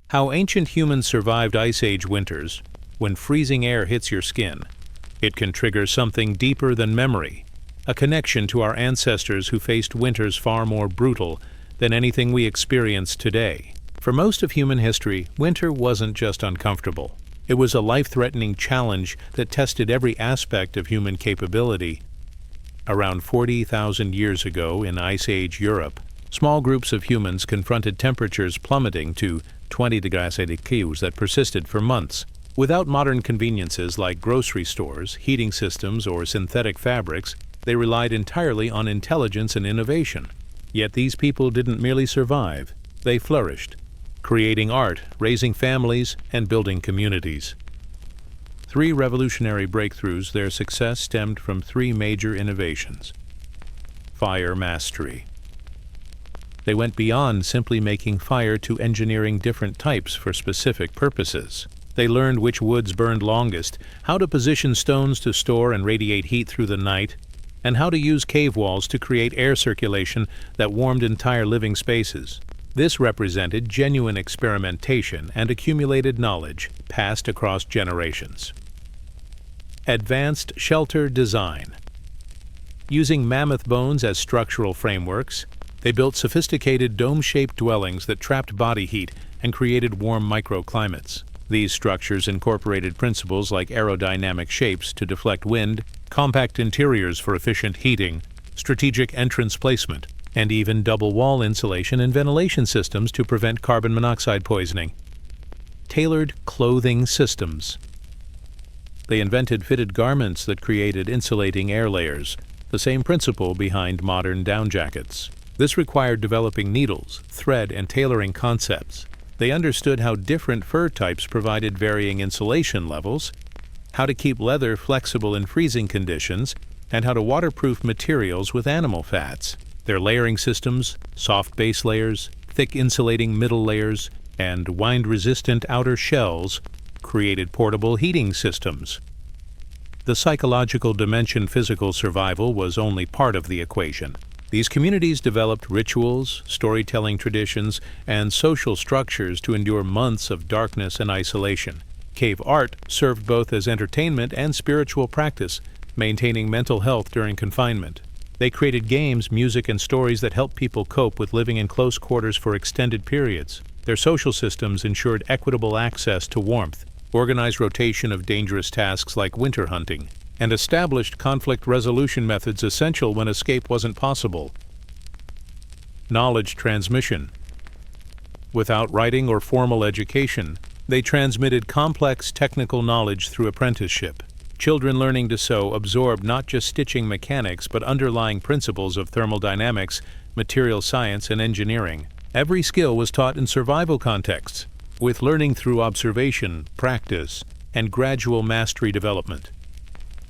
How ancient humans survived Ice Age winters. When freezing air hits your skin, it can trigger something deeper than memory, a connection to our ancestors who faced winters far more brutal than anything we experience today. For most of human history, winter wasn't just uncomfortable. It was a life-threatening challenge that tested every aspect of human capability. Around 40,000 years ago in Ice Age Europe, small groups of humans confronted temperatures plummeting to 20 degrees Celsius that persisted for months. Without modern conveniences like grocery stores, heating systems, or synthetic fabrics, they relied entirely on intelligence and innovation. Yet these people didn't merely survive, they flourished, creating art, raising families, and building communities. Three revolutionary breakthroughs, their success stemmed from three major innovations. Fire mastery. They went beyond simply making fire to engineering different types for specific purposes. They learned which woods burned longest, how to position stones to store and radiate heat through the night, and how to use cave walls to create air circulation that warmed entire living spaces. This represented genuine experimentation and accumulated knowledge passed across generations. Advanced shelter design. Using mammoth bones as structural frameworks, they built sophisticated dome-shaped dwellings that trapped body heat and created warm microclimates. These structures incorporated principles like aerodynamic shapes to deflect wind, compact interiors for efficient heating, strategic entrance placement, and even double-wall insulation and ventilation systems to prevent carbon monoxide poisoning. Tailored clothing systems. They invented fitted garments that created insulating air layers, the same principle behind modern down jackets. This required developing needles, thread, and tailoring concepts. They understood how different fur types provided varying insulation levels, how to keep leather flexible in freezing conditions, and how to waterproof materials with animal fats. Their layering systems, soft base layers, thick insulating middle layers, and wind-resistant outer shells, created portable heating systems. The psychological dimension, physical survival, was only part of the equation. These communities developed rituals, storytelling traditions, and social structures to endure months of darkness and isolation. Cave art served both as entertainment and spiritual practice, maintaining mental health during confinement. They created games, music, and stories that helped people cope with living in close quarters for extended periods. Their social systems ensured equitable access to warmth, organized rotation of dangerous tasks like winter hunting, and established conflict resolution methods essential when escape wasn't possible. Knowledge transmission. Without writing or formal education, they transmitted complex technical knowledge through apprenticeship. Children learning to sew absorbed not just stitching mechanics but underlying principles of thermodynamics, material science, and engineering. Every skill was taught in survival contexts, with learning through observation, practice, and gradual mastery development.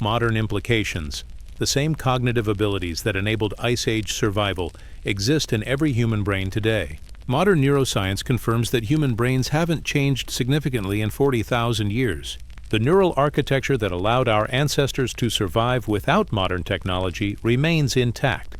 Modern implications. The same cognitive abilities that enabled Ice Age survival exist in every human brain today. Modern neuroscience confirms that human brains haven't changed significantly in 40,000 years. The neural architecture that allowed our ancestors to survive without modern technology remains intact.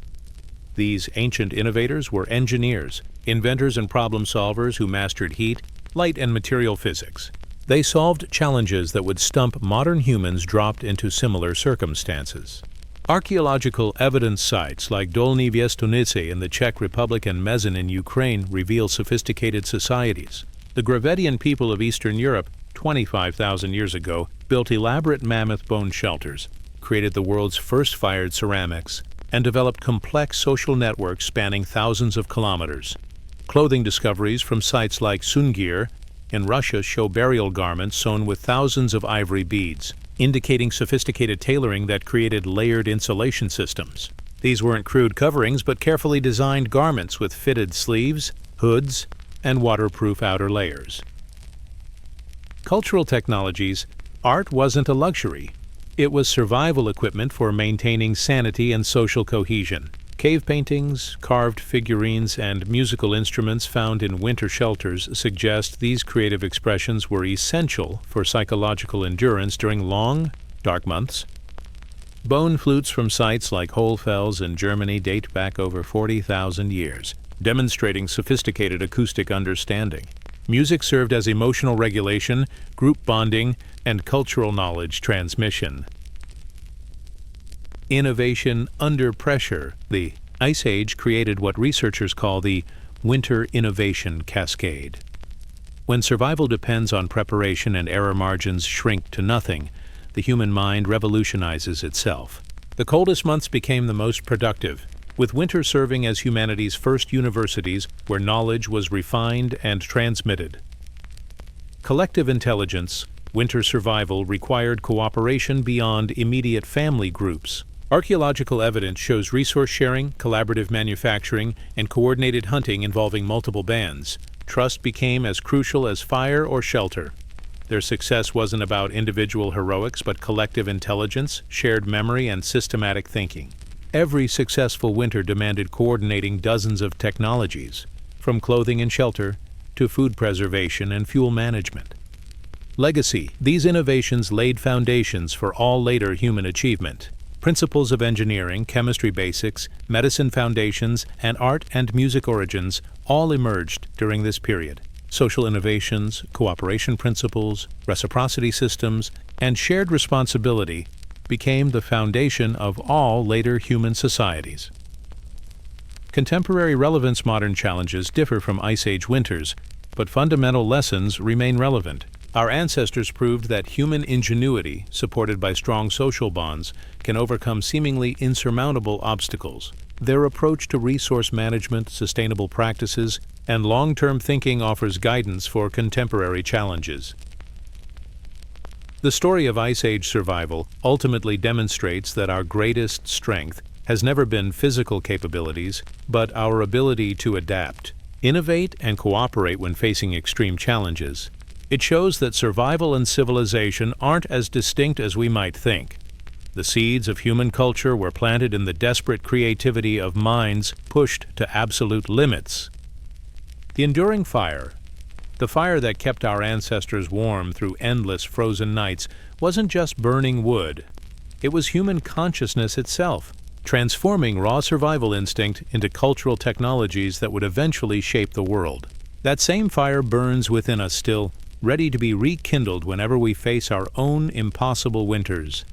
These ancient innovators were engineers, inventors and problem solvers who mastered heat, light, and material physics. They solved challenges that would stump modern humans dropped into similar circumstances. Archaeological evidence sites like Dolní Věstonice in the Czech Republic and Mezin in Ukraine reveal sophisticated societies. The Gravettian people of Eastern Europe, 25,000 years ago, built elaborate mammoth bone shelters, created the world's first fired ceramics, and developed complex social networks spanning thousands of kilometers. Clothing discoveries from sites like Sungir in Russia show burial garments sewn with thousands of ivory beads, indicating sophisticated tailoring that created layered insulation systems. These weren't crude coverings but carefully designed garments with fitted sleeves, hoods, and waterproof outer layers. Cultural technologies. Art wasn't a luxury. It was survival equipment for maintaining sanity and social cohesion. Cave paintings, carved figurines, and musical instruments found in winter shelters suggest these creative expressions were essential for psychological endurance during long, dark months. Bone flutes from sites like Hohlfels in Germany date back over 40,000 years, demonstrating sophisticated acoustic understanding. Music served as emotional regulation, group bonding, and cultural knowledge transmission. Innovation under pressure. The Ice Age created what researchers call the winter innovation cascade. When survival depends on preparation and error margins shrink to nothing, the human mind revolutionizes itself. The coldest months became the most productive, with winter serving as humanity's first universities where knowledge was refined and transmitted. Collective intelligence, winter survival required cooperation beyond immediate family groups. Archaeological evidence shows resource sharing, collaborative manufacturing, and coordinated hunting involving multiple bands. Trust became as crucial as fire or shelter. Their success wasn't about individual heroics, but collective intelligence, shared memory, and systematic thinking. Every successful winter demanded coordinating dozens of technologies, from clothing and shelter to food preservation and fuel management. Legacy. These innovations laid foundations for all later human achievement. Principles of engineering, chemistry basics, medicine foundations, and art and music origins all emerged during this period. Social innovations, cooperation principles, reciprocity systems, and shared responsibility became the foundation of all later human societies. Contemporary relevance. Modern challenges differ from Ice Age winters, but fundamental lessons remain relevant. Our ancestors proved that human ingenuity, supported by strong social bonds, can overcome seemingly insurmountable obstacles. Their approach to resource management, sustainable practices, and long-term thinking offers guidance for contemporary challenges. The story of Ice Age survival ultimately demonstrates that our greatest strength has never been physical capabilities, but our ability to adapt, innovate, and cooperate when facing extreme challenges. It shows that survival and civilization aren't as distinct as we might think. The seeds of human culture were planted in the desperate creativity of minds pushed to absolute limits. The enduring fire, the fire that kept our ancestors warm through endless frozen nights, wasn't just burning wood. It was human consciousness itself, transforming raw survival instinct into cultural technologies that would eventually shape the world. That same fire burns within us still, ready to be rekindled whenever we face our own impossible winters.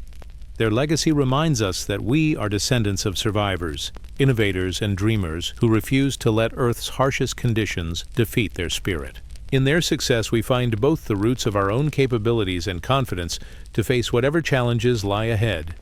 Their legacy reminds us that we are descendants of survivors, innovators, and dreamers who refused to let Earth's harshest conditions defeat their spirit. In their success, we find both the roots of our own capabilities and confidence to face whatever challenges lie ahead.